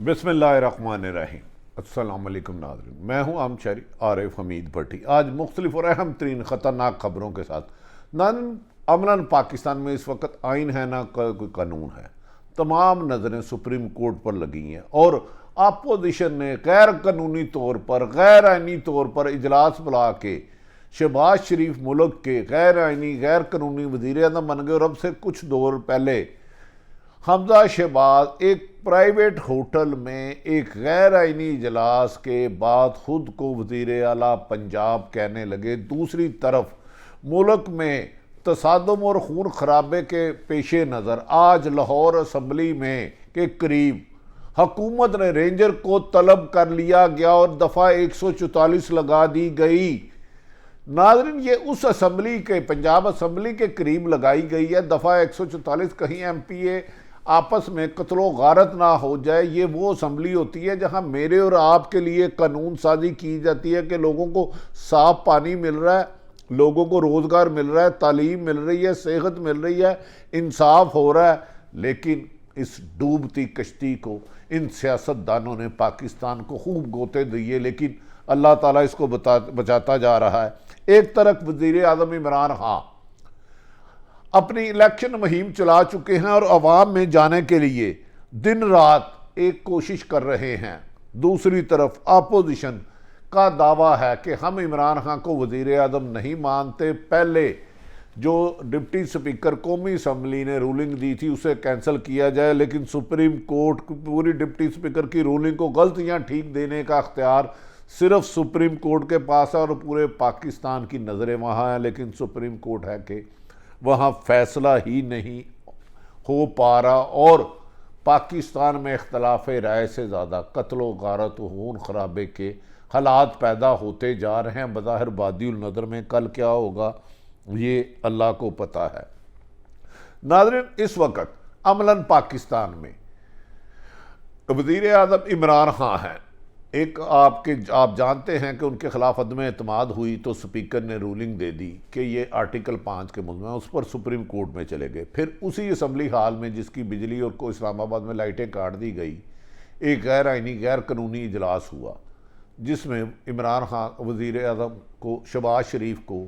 बिस्मिल्लाहिर्रहमानिर्रहीम। अस्सलाम वालेकुम नाज़रीन, मैं हूँ आमशरी आरिफ हमीद भट्टी। आज मुख्तलिफ और अहम तरीन ख़तरनाक खबरों के साथ। नाज़रीन, अमलन पाकिस्तान में इस वक्त आइन है ना कोई कानून है। तमाम नज़रें सुप्रीम कोर्ट पर लगी हैं और अपोजिशन ने गैर कानूनी तौर पर, गैर आइनी तौर पर इजलास बुला के शहबाज शरीफ मुल्क के गैर आइनी गैर कानूनी वज़ीर आज़म बन गए। और अब से कुछ दौर पहले हमजा शहबाज एक प्राइवेट होटल में एक गैर आइनी इजलास के बाद खुद को वज़ीर आला पंजाब कहने लगे। दूसरी तरफ मुल्क में तसादम और खून खराबे के पेश नज़र आज लाहौर असम्बली में के करीब हुकूमत ने रेंजर को तलब कर लिया गया और दफ़ा 144 लगा दी गई। नाज़रीन, ये उस असम्बली के पंजाब असम्बली के करीब लगाई गई है दफ़ा 144। कहीं MPA आपस में कत्लो गारत ना हो जाए। ये वो असम्बली होती है जहां मेरे और आपके लिए कानून साजी की जाती है कि लोगों को साफ पानी मिल रहा है, लोगों को रोज़गार मिल रहा है, तालीम मिल रही है, सेहत मिल रही है, इंसाफ हो रहा है। लेकिन इस डूबती कश्ती को इन सियासतदानों ने पाकिस्तान को खूब गोते दिए, लेकिन अल्लाह ताला इसको बचाता जा रहा है। एक तरफ वज़ीर आज़म इमरान खान अपनी इलेक्शन मुहिम चला चुके हैं और अवाम में जाने के लिए दिन रात एक कोशिश कर रहे हैं। दूसरी तरफ अपोजिशन का दावा है कि हम इमरान खान को वज़ीर आज़म नहीं मानते। पहले जो डिप्टी स्पीकर कौमी असम्बली ने रूलिंग दी थी उसे कैंसिल किया जाए, लेकिन सुप्रीम कोर्ट पूरी डिप्टी स्पीकर की रूलिंग को गलत या ठीक देने का अख्तियार सिर्फ सुप्रीम कोर्ट के पास है और पूरे पाकिस्तान की नज़रें वहाँ हैं। लेकिन सुप्रीम कोर्ट है कि वहाँ फैसला ही नहीं हो पा रहा और पाकिस्तान में इख्तलाफ राय से ज़्यादा कत्लो गारत खून खराबे के हालात पैदा होते जा रहे हैं। बज़ाहिर बादिउल नज़र में कल क्या होगा ये अल्लाह को पता है। नाज़रीन, इस वक्त अमलन पाकिस्तान में वज़ीर आज़म इमरान खान हैं। एक आप जानते हैं कि उनके खिलाफ अदम एतमाद हुई तो स्पीकर ने रूलिंग दे दी कि ये आर्टिकल 5 के मुल्ज़िम हैं, उस पर सुप्रीम कोर्ट में चले गए। फिर उसी असम्बली हाल में जिसकी बिजली और को इस्लामाबाद में लाइटें काट दी गई, एक गैर आइनी गैर कानूनी इजलास हुआ जिसमें इमरान खान वज़ीर आज़म को, शहबाज शरीफ को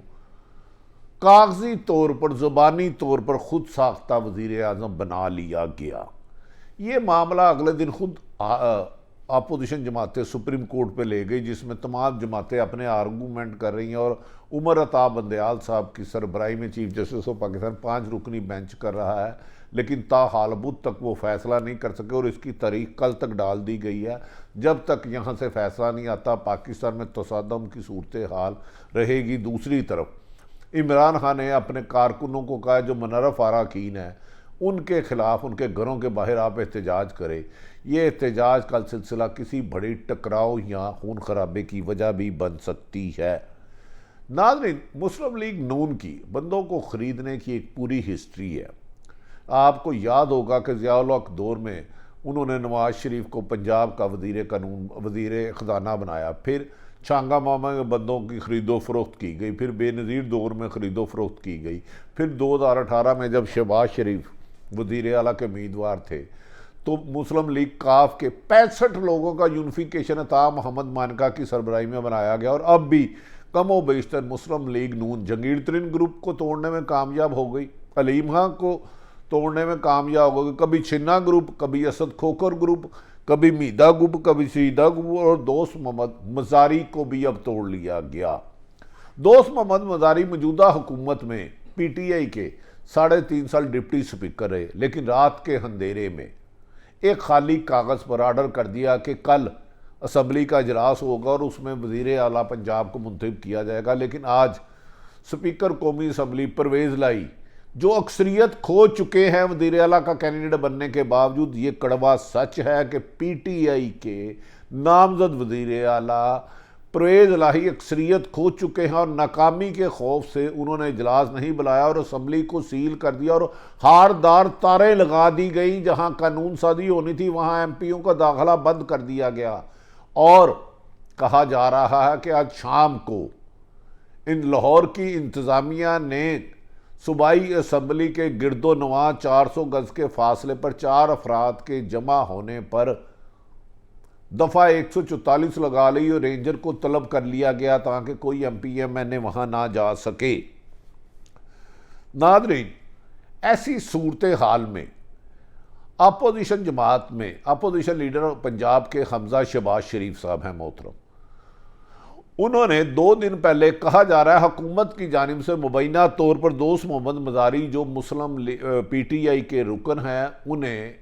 कागजी तौर पर, ज़ुबानी तौर पर खुद साख्ता वज़ीर आज़म बना लिया गया। ये मामला अगले दिन खुद अपोजिशन जमातें सुप्रीम कोर्ट पे ले गई, जिसमें तमाम जमातें अपने आर्गूमेंट कर रही हैं और उमर अता बंदयाल साहब की सरबराही में चीफ जस्टिस ऑफ पाकिस्तान 5 रुकनी बेंच कर रहा है। लेकिन ताहाल बुध तक वो फैसला नहीं कर सके और इसकी तारीख कल तक डाल दी गई है। जब तक यहाँ से फैसला नहीं आता पाकिस्तान में तसादम की सूरत हाल रहेगी। दूसरी तरफ इमरान खान ने अपने कारकुनों को कहा जो मुनर्रफ अरकान है उनके खिलाफ उनके घरों के बाहर आप एहतजाज करें। ये एहतजाज का सिलसिला किसी बड़ी टकराव या खून खराबे की वजह भी बन सकती है। नाज़रीन, मुस्लिम लीग नून की बंदों को ख़रीदने की एक पूरी हिस्ट्री है। आपको याद होगा कि ज़िया-उल हक दौर में उन्होंने नवाज शरीफ को पंजाब का वज़ीर ख़जाना बनाया। फिर छांगा मामा के बंदों की ख़रीदो फरोख्त की गई। फिर बेनज़ीर दौर में ख़रीदो फरोख्त की गई। फिर 2018 में जब शहबाज शरीफ वज़ीर आला के उम्मीदवार थे तो मुस्लिम लीग काफ के 65 लोगों का यूनिफिकेशन अता मोहम्मद मानका की सरबराही में बनाया गया। और अब भी कमो बेशतर मुस्लिम लीग नून जंगीर तरीन ग्रुप को तोड़ने में कामयाब हो गई, अलीम खां को तोड़ने में कामयाब हो गई, कभी छिन्ना ग्रुप, कभी असद खोखर ग्रुप, कभी मीदा ग्रुप, कभी सीदा ग्रुप, और दोस्त मोहम्मद मजारी को भी अब तोड़ लिया गया। दोस्त मोहम्मद मजारी मौजूदा हुकूमत में PTI के 3.5 साल डिप्टी स्पीकर रहे, लेकिन रात के अंधेरे में एक खाली कागज़ पर आर्डर कर दिया कि कल असम्बली का इजलास होगा और उसमें वज़ीर आला पंजाब को मुंतखब किया जाएगा। लेकिन आज स्पीकर कौमी असम्बली परवेज़ लाई जो अक्सरियत खो चुके हैं वज़ीर आला का कैंडिडेट बनने के बावजूद, ये कड़वा सच है कि PTI के नामजद वज़ीर आला परवेज़ इलाही अक्सरियत खो चुके हैं और नाकामी के खौफ से उन्होंने इजलास नहीं बुलाया और असम्बली को सील कर दिया और हारदार तारें लगा दी गई। जहां कानून साजी होनी थी वहां MPओं का दाखिला बंद कर दिया गया। और कहा जा रहा है कि आज शाम को इन लाहौर की इंतज़ामिया ने सूबाई असम्बली के गिरदो नवा 400 गज के फासले पर 4 अफराद के जमा होने पर दफ़ा 144 लगा ली और रेंजर को तलब कर लिया गया ताकि कोई MPMN वहाँ ना जा सके। नादरीन, ऐसी सूरत हाल में अपोजिशन जमात में अपोजिशन लीडर पंजाब के हमजा शहबाज शरीफ साहब हैं मोहतरम, उन्होंने 2 दिन पहले कहा जा रहा है हुकूमत की जानिब से मुबैना तौर पर दोस्त मोहम्मद मज़ारी जो मुस्लिम PTI के रुकन हैं उन्हें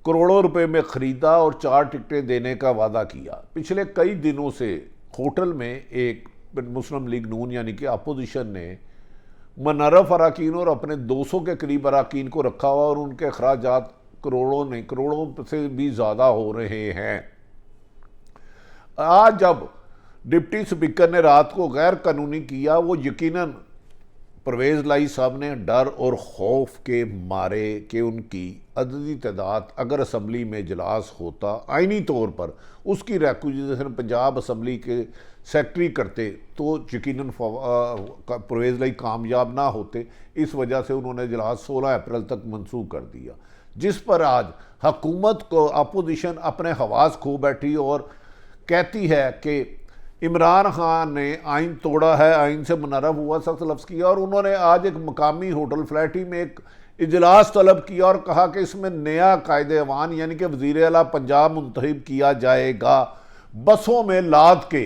करोड़ों रुपए में ख़रीदा और 4 टिकटें देने का वादा किया। पिछले कई दिनों से होटल में एक मुस्लिम लीग नून यानी कि अपोजिशन ने मनरफ अरकान और अपने 200 के करीब अरकान को रखा हुआ और उनके अखराजात करोड़ों से भी ज़्यादा हो रहे हैं। आज जब डिप्टी स्पीकर ने रात को गैर कानूनी किया, वो यकीनन परवेज़ लाई साहब ने डर और खौफ के मारे कि उनकी अददी तादाद अगर असम्बली में इजलास होता आइनी तौर पर उसकी रेक्विजिशन पंजाब असम्बली के सेक्रेटरी करते तो यकीनन परवेज़ लाई कामयाब ना होते। इस वजह से उन्होंने इजलास 16 अप्रैल तक मनसूख कर दिया, जिस पर आज हुकूमत को अपोजिशन अपने हवास खो बैठी और कहती है कि इमरान खान ने आइन तोड़ा है, आइन से मुनरफ हुआ, सख्त लफ्ज़ किया। और उन्होंने आज एक मकामी होटल फ्लैटी में एक इजलास तलब किया और कहा कि इसमें नया कायदे अवान यानी कि वज़ीर आला पंजाब मुंतखब किया जाएगा। बसों में लाद के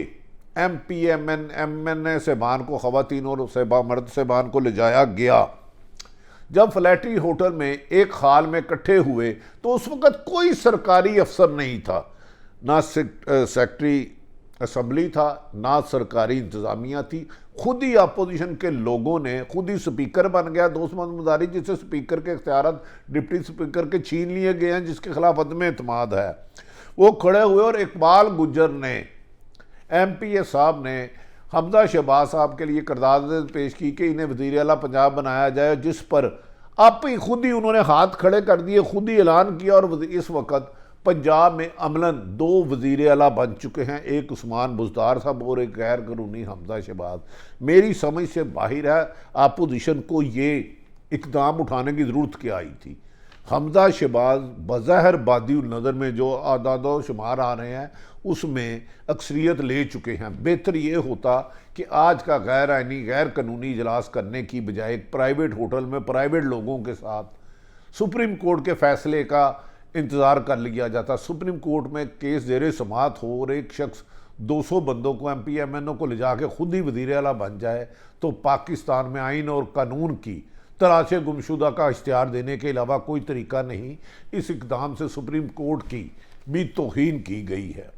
MPMN MNA साहबान को, ख़वातीन और मर्द साहबान को ले जाया गया। जब फ्लैटी होटल में एक हाल में इकट्ठे हुए तो उस वक़्त कोई सरकारी अफसर नहीं था, ना सेक्रेटरी असम्बली था, ना सरकारी इंतज़ामिया थी। खुद ही अपोजिशन के लोगों ने, खुद ही स्पीकर बन गया दोस्त मोहम्मद मज़ारी, जिससे स्पीकर के इख्तियारात डिप्टी स्पीकर के छीन लिए गए हैं, जिसके खिलाफ अदम एतमाद है। वो खड़े हुए और इकबाल गुज्जर ने, MPA साहब ने हमजा शहबाज साहब के लिए करारदाद पेश की कि इन्हें वज़ीर आला पंजाब बनाया जाए, जिस पर आप ही खुद ही उन्होंने हाथ खड़े कर दिए, खुद ही ऐलान किया। और इस वक्त पंजाब में अमलन 2 वज़ीर आला बन चुके हैं, एक उस्मान बुज़दार साहब और एक गैर कानूनी हमजा शहबाज। मेरी समझ से बाहर है अपोजिशन को ये इक़दाम उठाने की ज़रूरत क्या आई थी। हमजा शहबाज बज़ाहिर बादी नज़र में जो आदाद शुमार आ रहे हैं उसमें अक्सरियत ले चुके हैं। बेहतर ये होता कि आज का गैर आइनी गैर कानूनी इजलास करने की बजाय एक प्राइवेट होटल में प्राइवेट लोगों के साथ सुप्रीम कोर्ट के फैसले का इंतज़ार कर लिया जाता। सुप्रीम कोर्ट में केस ज़ेरे समात हो और एक शख्स 200 बंदों को MPMN को ले जाके खुद ही वज़ीर आला बन जाए तो पाकिस्तान में आइन और कानून की तलाशे गुमशुदा का इश्तिहार देने के अलावा कोई तरीका नहीं। इस इक़दाम से सुप्रीम कोर्ट की भी तौहीन की गई है।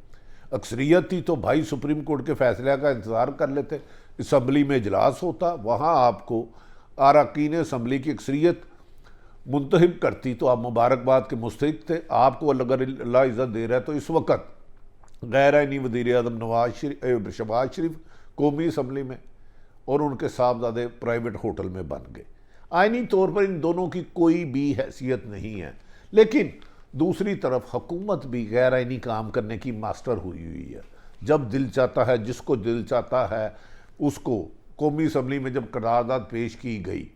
अक्सरियत थी तो भाई सुप्रीम कोर्ट के फैसले का इंतज़ार कर लेते, असम्बली में इजलास होता, वहाँ आपको अरकान असम्बली की अक्सरियत मुंतखब करती तो आप मुबारकबाद के मुस्तहिक थे। आपको अगर अल्लाह इज़्ज़त दे रहा है तो इस वक्त गैर आइनी वज़ीर आज़म शहबाज शरीफ कौमी असम्बली में और उनके साहबजादे प्राइवेट होटल में बन गए। आइनी तौर पर इन दोनों की कोई भी हैसियत नहीं है, लेकिन दूसरी तरफ हुकूमत भी गैर आइनी काम करने की मास्टर हुई है। जब दिल चाहता है, जिसको दिल चाहता है उसको, कौमी असम्बली में जब करारदाद पेश की गई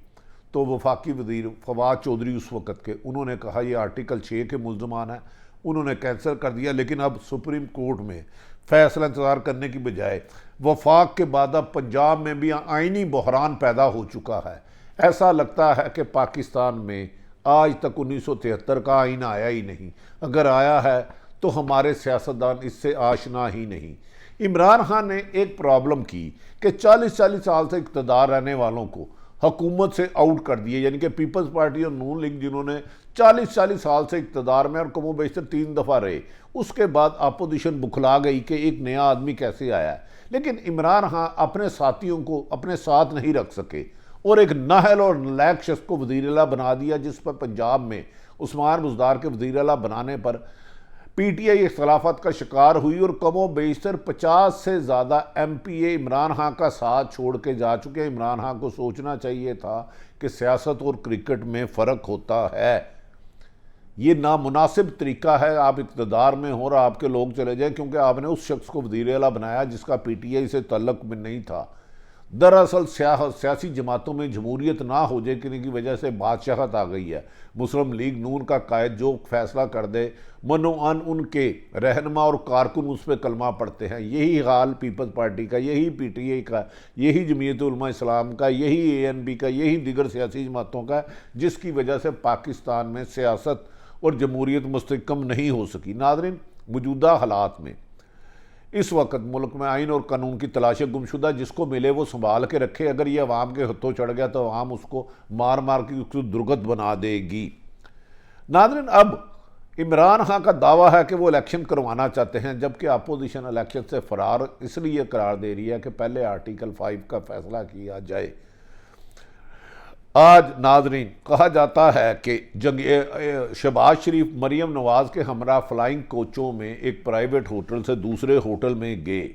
तो वफाकी वज़ीर फवाद चौधरी उस वक़्त के, उन्होंने कहा ये आर्टिकल 6 के मुल्ज़मान है, उन्होंने कैंसिल कर दिया। लेकिन अब सुप्रीम कोर्ट में फ़ैसला इंतज़ार करने की बजाय वफाक के बाद अब पंजाब में भी आइनी बहरान पैदा हो चुका है। ऐसा लगता है कि पाकिस्तान में आज तक 1973 का आइन आया ही नहीं, अगर आया है तो हमारे सियासतदान इससे आशना ही नहीं। इमरान खान ने एक प्रॉब्लम की कि 40-40 साल से इक़्तिदार रहने वालों को हुकूमत से आउट कर दिए, यानी कि पीपल्स पार्टी और नून लीग जिन्होंने 40-40 साल से इक़्तिदार में और कमो बेशतर 3 दफ़ा रहे, उसके बाद अपोजिशन बुखला गई कि एक नया आदमी कैसे आया है। लेकिन इमरान खान अपने साथियों को अपने साथ नहीं रख सके और एक नाहल और नलायक शख्स को वज़ीर आला बना दिया, जिस पर पंजाब में उस्मान बुज़दार के वज़ीर आला बनाने पर PTI इख्तलाफात का शिकार हुई और कमो बेशतर 50 से ज़्यादा MPA इमरान खान का साथ छोड़ के जा चुके हैं। इमरान खान को सोचना चाहिए था कि सियासत और क्रिकेट में फ़र्क होता है। ये नामुनासिब तरीका है, आप इक़्तिदार में हो और आपके लोग चले जाएं क्योंकि आपने उस शख्स को वज़ीर आला बनाया जिसका PTI से तल्लुक़ में नहीं था। दरअसल सियासी जमातों में जमहूरियत ना हो जाए की वजह से बादशाहत आ गई है। मुस्लिम लीग नून का कायद जो फैसला कर दे मनोअन उनके रहनुमा और कारकुन उस पर कलमा पढ़ते हैं। यही हाल पीपल्स पार्टी का, यही पीटीआई का, यही जमीयत उलमा इस्लाम का, यही एएनपी का, यही दीगर सियासी जमातों का, जिसकी वजह से पाकिस्तान में सियासत और जमहूरियत मुस्तकम नहीं हो सकी। नाज़रीन, मौजूदा हालात में इस वक्त मुल्क में आइन और कानून की तलाश गुमशुदा, जिसको मिले वो संभाल के रखे। अगर ये अवाम के हथों चढ़ गया तो अवाम उसको मार मार के उसको दुर्गत बना देगी। नाज़रीन, अब इमरान खान का दावा है कि वो इलेक्शन करवाना चाहते हैं, जबकि अपोजिशन इलेक्शन से फरार इसलिए करार दे रही है कि पहले आर्टिकल 5 का फैसला किया जाए। आज नाजरीन, कहा जाता है कि शहबाज शरीफ मरीम नवाज़ के हमरा फ्लाइंग कोचों में एक प्राइवेट होटल से दूसरे होटल में गए।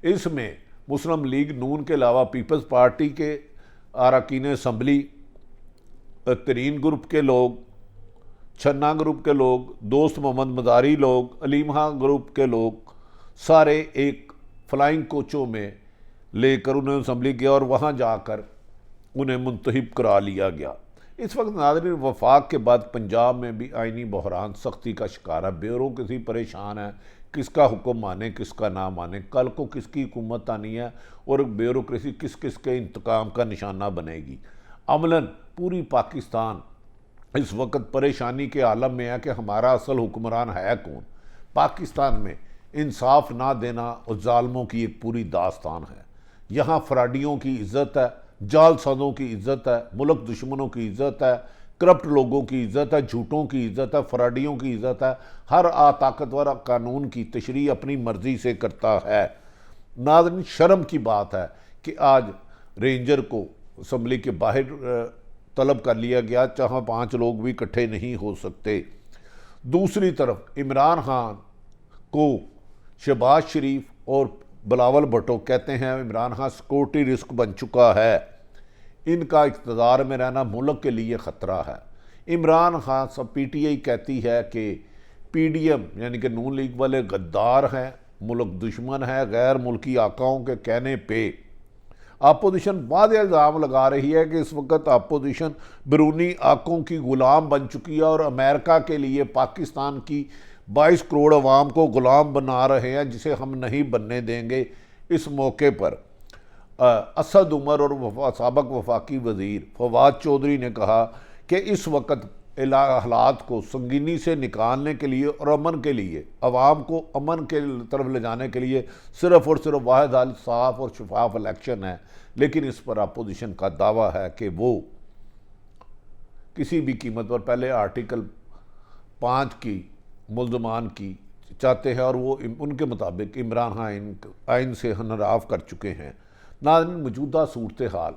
इसमें मुस्लिम लीग नून के अलावा पीपल्स पार्टी के अरकान असम्बली, तरीन ग्रुप के लोग, छन्ना ग्रुप के लोग, दोस्त मोहम्मद मदारी लोग, अलीम खान ग्रुप के लोग, सारे एक फ्लाइंग कोचों में लेकर उन्हें असम्बली गया और वहाँ जाकर उन्हें मुंतहिब करा लिया गया। इस वक्त नाज़रीन, वफाक के बाद पंजाब में भी आइनी बहरान सख्ती का शिकार है। ब्यूरोक्रेसी परेशान है, किसका हुक्म माने किसका ना माने, कल को किसकी हुकूमत आनी है और ब्यूरोक्रेसी किस किस के इंतकाम का निशाना बनेगी। अमलन पूरी पाकिस्तान इस वक्त परेशानी के आलम में है कि हमारा असल हुक्मरान है कौन। पाकिस्तान में इंसाफ ना देना और जालमों की एक पूरी दास्तान है। यहाँ फ्राडियों की इज्जत है, जालसाजों की इज्जत है, मुल्क दुश्मनों की इज्जत है, करप्ट लोगों की इज्जत है, झूठों की इज्जत है, फ्राडियों की इज्जत है। हर ताकतवर कानून की तशरीह अपनी मर्जी से करता है। नाज़रीन, शर्म की बात है कि आज रेंजर को असम्बली के बाहर तलब कर लिया गया, जहाँ 5 लोग भी इकट्ठे नहीं हो सकते। दूसरी तरफ इमरान खान को शहबाज शरीफ और बिलावल भुट्टो कहते हैं इमरान खान सिक्योरिटी रिस्क बन चुका है, इनका इक़्तिदार में रहना मुल्क के लिए ख़तरा है। इमरान खान सब पीटीआई कहती है कि पीडीएम यानी कि नून लीग वाले गद्दार हैं, मुल्क दुश्मन है, गैर मुल्की आकाओं के कहने पे अपोजिशन वादे इल्ज़ाम लगा रही है कि इस वक्त अपोजिशन बैरूनी आकों की गुलाम बन चुकी है और अमेरिका के लिए पाकिस्तान की 22 करोड़ अवाम को गुलाम बना रहे हैं, जिसे हम नहीं बनने देंगे। इस मौके पर असद उमर और साबक वफाकी वज़ीर फवाद चौधरी ने कहा कि इस वक्त हालात को संगीनी से निकालने के लिए और अमन के लिए, अवाम को अमन के तरफ ले जाने के लिए सिर्फ़ और सिर्फ वाहिद हल साफ और शफाफ इलेक्शन है। लेकिन इस पर अपोजिशन का दावा है कि वो किसी भी कीमत पर पहले आर्टिकल 5 की मुल्ज़मान की चाहते हैं और वो उनके मुताबिक इमरान खान आइन से इनहराफ कर चुके हैं। नाज़रीन, मौजूदा सूरत हाल,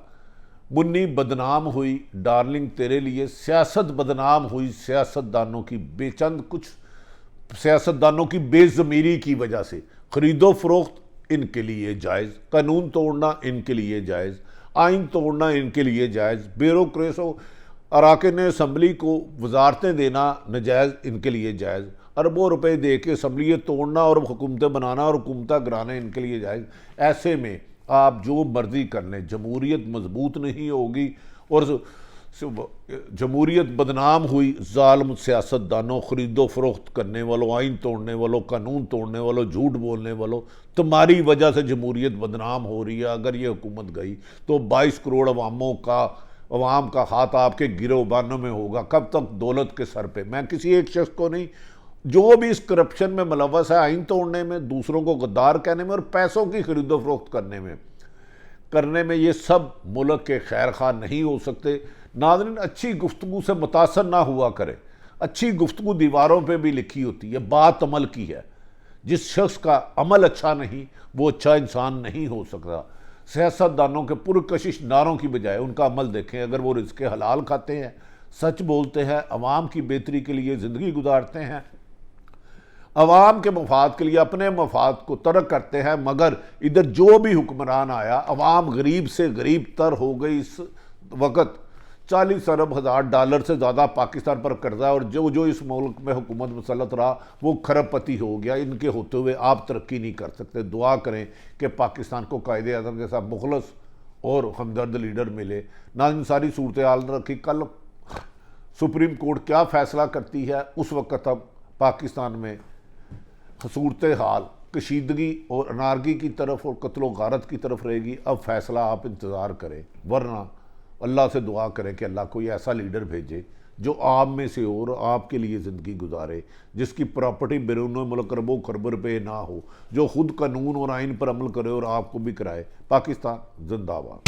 मुन्नी बदनाम हुई डार्लिंग तेरे लिए, सियासत बदनाम हुई सियासतदानों की बेचंद कुछ सियासतदानों की बेज़मीरी की वजह से। ख़रीदो फरोख्त इनके लिए जायज़, कानून तोड़ना इनके लिए जायज़, आइन तोड़ना इनके लिए जायज़, ब्यूरोक्रेसों अरकान असम्बली को वजारतें देना नजायज़ इनके लिए जायज़, अरबों रुपए दे के असम्बली तोड़ना और हुकूमतें बनाना और हुकूमतें गिराना इनके लिए जायज़। ऐसे में आप जो मर्जी कर लें, जमहूरियत मजबूत नहीं होगी और जमहूरियत बदनाम हुई जालिम सियासतदानों, ख़रीदो फरोख्त करने वालों, आइन तोड़ने वालों, कानून तोड़ने वालों, झूठ बोलने वालों, तुम्हारी वजह से जमहूरियत बदनाम हो रही है। अगर ये हुकूमत गई तो 22 करोड़ अवाम का हाथ आपके गिरोबानों में होगा। कब तक दौलत के सर पे। मैं किसी एक शख्स को नहीं, जो भी इस करप्शन में मुलव्वस है, आइन तोड़ने में, दूसरों को गद्दार कहने में और पैसों की खरीदो फरोख्त करने में ये सब मुल्क के खैर खा नहीं हो सकते। नाज़रीन, अच्छी गुफ्तगू से मुतासर ना हुआ करें। अच्छी गुफ्तगू दीवारों पे भी लिखी होती है, बात अमल की है। जिस शख्स का अमल अच्छा नहीं, वो अच्छा इंसान नहीं हो सकता। सियासतदानों के पुरकशिश नारों की बजाय उनका अमल देखें। अगर वो रिज़्क़ हलाल खाते हैं, सच बोलते हैं, अवाम की बेहतरी के लिए ज़िंदगी गुजारते हैं, अवाम के मफाद के लिए अपने मफाद को तर्क करते हैं, मगर इधर जो भी हुक्मरान आया, अवाम गरीब से गरीब तर हो गई। इस वक्त 40 अरब हज़ार डॉलर से ज़्यादा पाकिस्तान पर कर्जा और जो इस मुल्क में हुकूमत मुसल्लत रहा वो खरबपति हो गया। इनके होते हुए आप तरक्की नहीं कर सकते। दुआ करें कि पाकिस्तान को कायदे आज़म के साथ मुखलस और हमदर्द लीडर मिले। नाज़रीन, सारी सूरत हाल रखी, कल सुप्रीम कोर्ट क्या फ़ैसला करती है उस वक़्त अब पाकिस्तान में सूरत हाल कशीदगी और अनारगी की तरफ और कत्लो गारत की तरफ रहेगी। अब फैसला आप इंतज़ार करें, वरना अल्लाह से दुआ करें कि अल्लाह कोई ऐसा लीडर भेजे जो आप में से और आपके लिए ज़िंदगी गुजारे, जिसकी प्रॉपर्टी बैरून मुल्क अरबों खरबों रुपये ना हो, जो खुद कानून और आइन पर अमल करे और आपको भी कराए। पाकिस्तान जिंदाबाद।